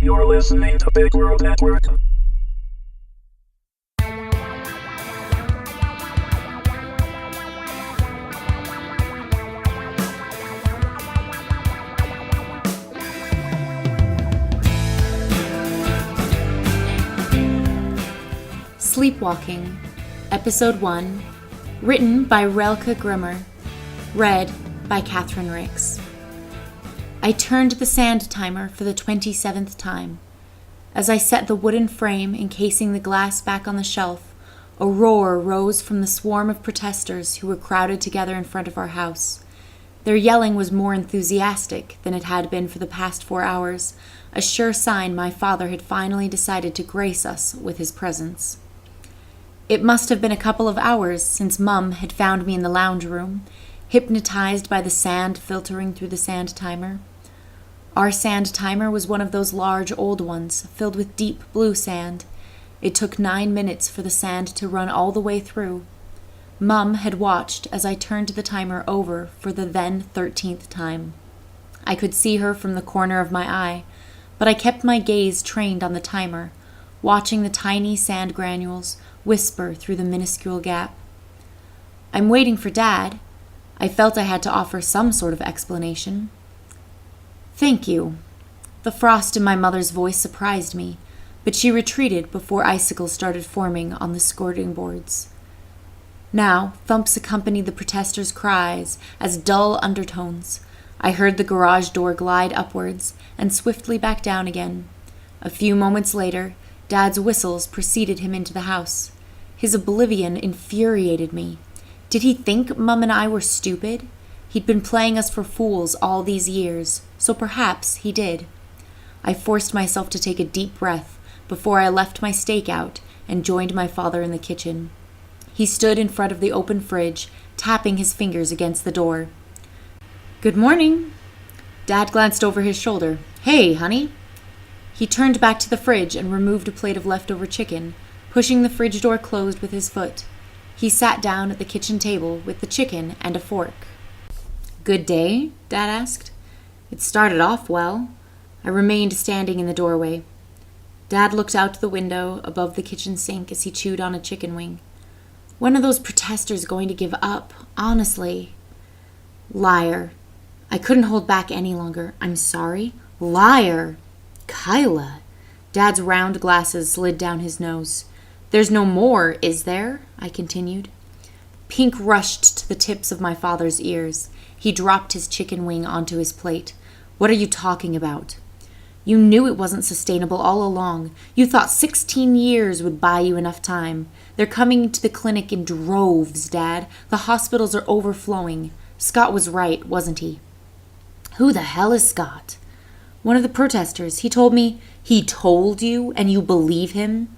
You're listening to Big World Network. Sleepwalking, Episode 1, written by Relka Grimmer, read by Catherine Ricks. I turned the sand timer for the 27th time. As I set the wooden frame encasing the glass back on the shelf, a roar rose from the swarm of protesters who were crowded together in front of our house. Their yelling was more enthusiastic than it had been for the past 4 hours, a sure sign my father had finally decided to grace us with his presence. It must have been a couple of hours since Mum had found me in the lounge room, hypnotized by the sand filtering through the sand timer. Our sand timer was one of those large old ones, filled with deep blue sand. It took 9 minutes for the sand to run all the way through. Mum had watched as I turned the timer over for the then 13th time. I could see her from the corner of my eye, but I kept my gaze trained on the timer, watching the tiny sand granules whisper through the minuscule gap. I'm waiting for Dad. I felt I had to offer some sort of explanation. Thank you. The frost in my mother's voice surprised me, but she retreated before icicles started forming on the skirting boards. Now, thumps accompanied the protesters' cries as dull undertones. I heard the garage door glide upwards and swiftly back down again. A few moments later, Dad's whistles preceded him into the house. His oblivion infuriated me. Did he think Mum and I were stupid? He'd been playing us for fools all these years, so perhaps he did. I forced myself to take a deep breath before I left my stakeout and joined my father in the kitchen. He stood in front of the open fridge, tapping his fingers against the door. Good morning. Dad glanced over his shoulder. Hey, honey. He turned back to the fridge and removed a plate of leftover chicken, pushing the fridge door closed with his foot. He sat down at the kitchen table with the chicken and a fork. Good day? Dad asked. It started off well. I remained standing in the doorway. Dad looked out the window above the kitchen sink as he chewed on a chicken wing. When are those protesters going to give up? Honestly. Liar. I couldn't hold back any longer. I'm sorry. Liar. Kyla. Dad's round glasses slid down his nose. There's no more, is there? I continued. Pink rushed to the tips of my father's ears. He dropped his chicken wing onto his plate. What are you talking about? You knew it wasn't sustainable all along. You thought 16 years would buy you enough time. They're coming to the clinic in droves, Dad. The hospitals are overflowing. Scott was right, wasn't he? Who the hell is Scott? One of the protesters. He told me. He told you, and you believe him?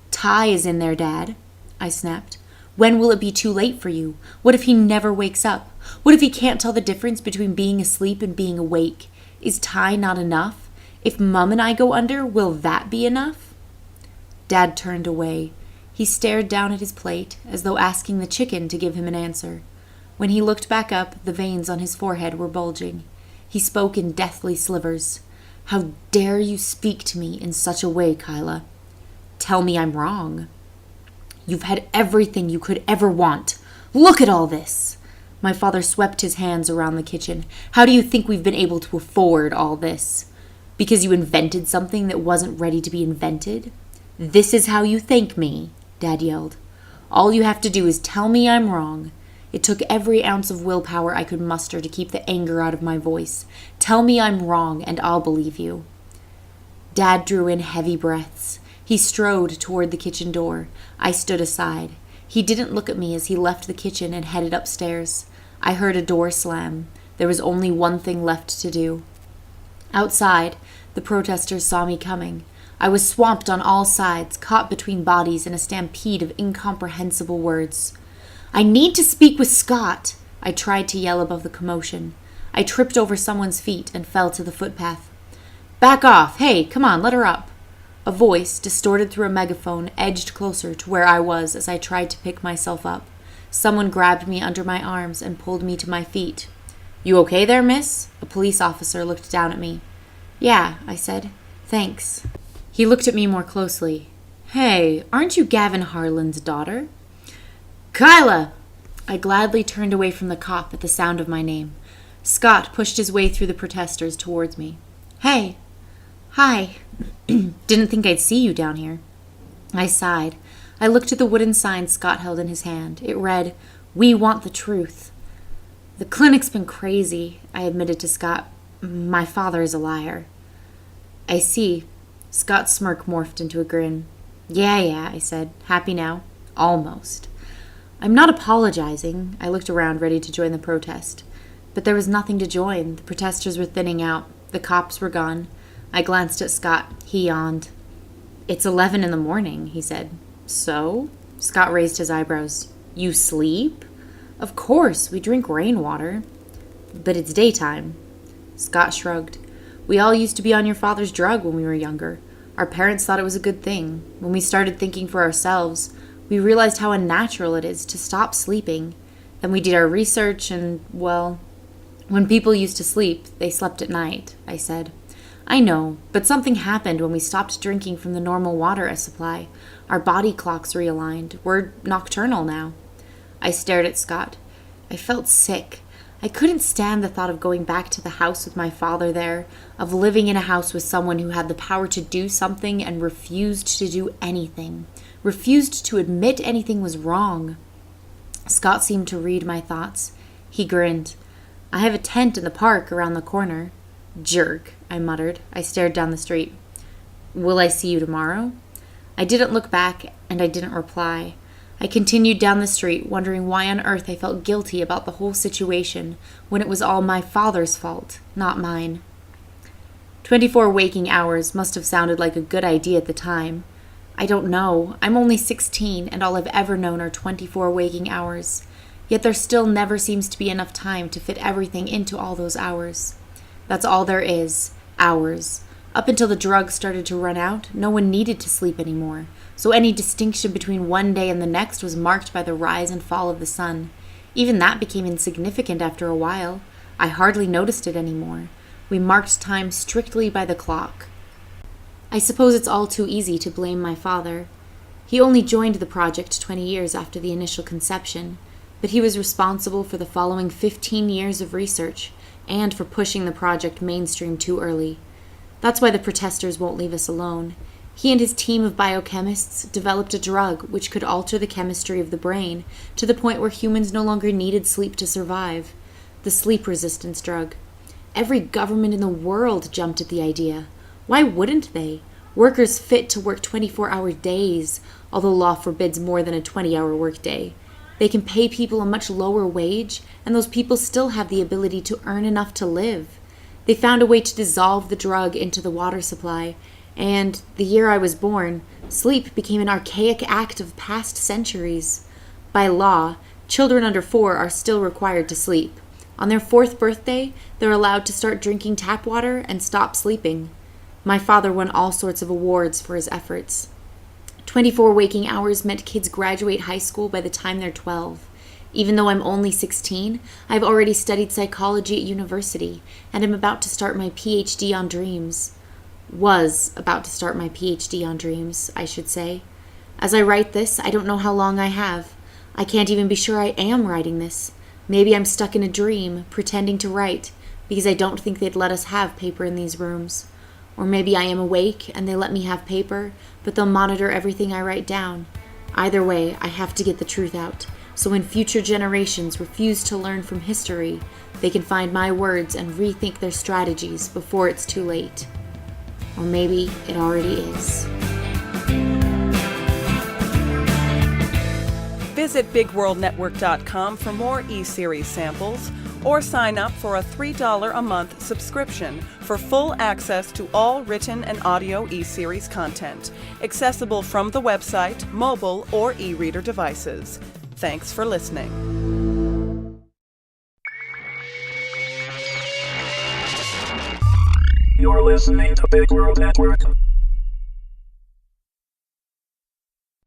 Ty is in there, Dad, I snapped. When will it be too late for you? What if he never wakes up? What if he can't tell the difference between being asleep and being awake? Is Ty not enough? If Mum and I go under, will that be enough? Dad turned away. He stared down at his plate, as though asking the chicken to give him an answer. When he looked back up, the veins on his forehead were bulging. He spoke in deathly slivers. How dare you speak to me in such a way, Kyla? Tell me I'm wrong. You've had everything you could ever want. Look at all this. My father swept his hands around the kitchen. How do you think we've been able to afford all this? Because you invented something that wasn't ready to be invented? This is how you thank me, Dad yelled. All you have to do is tell me I'm wrong. It took every ounce of willpower I could muster to keep the anger out of my voice. Tell me I'm wrong, and I'll believe you. Dad drew in heavy breaths. He strode toward the kitchen door. I stood aside. He didn't look at me as he left the kitchen and headed upstairs. I heard a door slam. There was only one thing left to do. Outside, the protesters saw me coming. I was swamped on all sides, caught between bodies in a stampede of incomprehensible words. I need to speak with Scott, I tried to yell above the commotion. I tripped over someone's feet and fell to the footpath. Back off! Hey, come on, let her up! A voice, distorted through a megaphone, edged closer to where I was as I tried to pick myself up. Someone grabbed me under my arms and pulled me to my feet. You okay there, miss? A police officer looked down at me. Yeah, I said. Thanks. He looked at me more closely. Hey, aren't you Gavin Harlan's daughter? Kyla! I gladly turned away from the cop at the sound of my name. Scott pushed his way through the protesters towards me. Hey. Hi. Didn't think I'd see you down here. I sighed. I looked at the wooden sign Scott held in his hand. It read, "We want the truth." The clinic's been crazy, I admitted to Scott. My father is a liar. I see. Scott's smirk morphed into a grin. Yeah, I said. Happy now? Almost. I'm not apologizing. I looked around, ready to join the protest. But there was nothing to join. The protesters were thinning out. The cops were gone. I glanced at Scott. He yawned. It's 11 in the morning, he said. So? Scott raised his eyebrows. You sleep? Of course, we drink rainwater. But it's daytime. Scott shrugged. We all used to be on your father's drug when we were younger. Our parents thought it was a good thing. When we started thinking for ourselves, we realized how unnatural it is to stop sleeping. Then we did our research and, well, when people used to sleep, they slept at night, I said. I know, but something happened when we stopped drinking from the normal water supply. Our body clocks realigned. We're nocturnal now. I stared at Scott. I felt sick. I couldn't stand the thought of going back to the house with my father there, of living in a house with someone who had the power to do something and refused to do anything, refused to admit anything was wrong. Scott seemed to read my thoughts. He grinned. I have a tent in the park around the corner. Jerk, I muttered. I stared down the street. Will I see you tomorrow? I didn't look back, and I didn't reply. I continued down the street, wondering why on earth I felt guilty about the whole situation when it was all my father's fault, not mine. 24 waking hours must have sounded like a good idea at the time. I don't know. I'm only 16, and all I've ever known are 24 waking hours. Yet there still never seems to be enough time to fit everything into all those hours. That's all there is, hours. Up until the drugs started to run out, no one needed to sleep anymore, so any distinction between one day and the next was marked by the rise and fall of the sun. Even that became insignificant after a while. I hardly noticed it anymore. We marked time strictly by the clock. I suppose it's all too easy to blame my father. He only joined the project 20 years after the initial conception, but he was responsible for the following 15 years of research and for pushing the project mainstream too early. That's why the protesters won't leave us alone. He and his team of biochemists developed a drug which could alter the chemistry of the brain to the point where humans no longer needed sleep to survive. The sleep resistance drug. Every government in the world jumped at the idea. Why wouldn't they? Workers fit to work 24-hour days, although law forbids more than a 20-hour workday. They can pay people a much lower wage, and those people still have the ability to earn enough to live. They found a way to dissolve the drug into the water supply, and the year I was born, sleep became an archaic act of past centuries. By law, children under 4 are still required to sleep. On their 4th birthday, they're allowed to start drinking tap water and stop sleeping. My father won all sorts of awards for his efforts. 24 waking hours meant kids graduate high school by the time they're 12. Even though I'm only 16, I've already studied psychology at university, and am about to start my PhD on dreams. Was about to start my PhD on dreams, I should say. As I write this, I don't know how long I have. I can't even be sure I am writing this. Maybe I'm stuck in a dream, pretending to write, because I don't think they'd let us have paper in these rooms. Or maybe I am awake, and they let me have paper, but they'll monitor everything I write down. Either way, I have to get the truth out. So when future generations refuse to learn from history, they can find my words and rethink their strategies before it's too late. Or maybe it already is. Visit BigWorldNetwork.com for more e-series samples, or sign up for a $3 a month subscription for full access to all written and audio e-series content, accessible from the website, mobile, or e-reader devices. Thanks for listening. You're listening to Big World Network.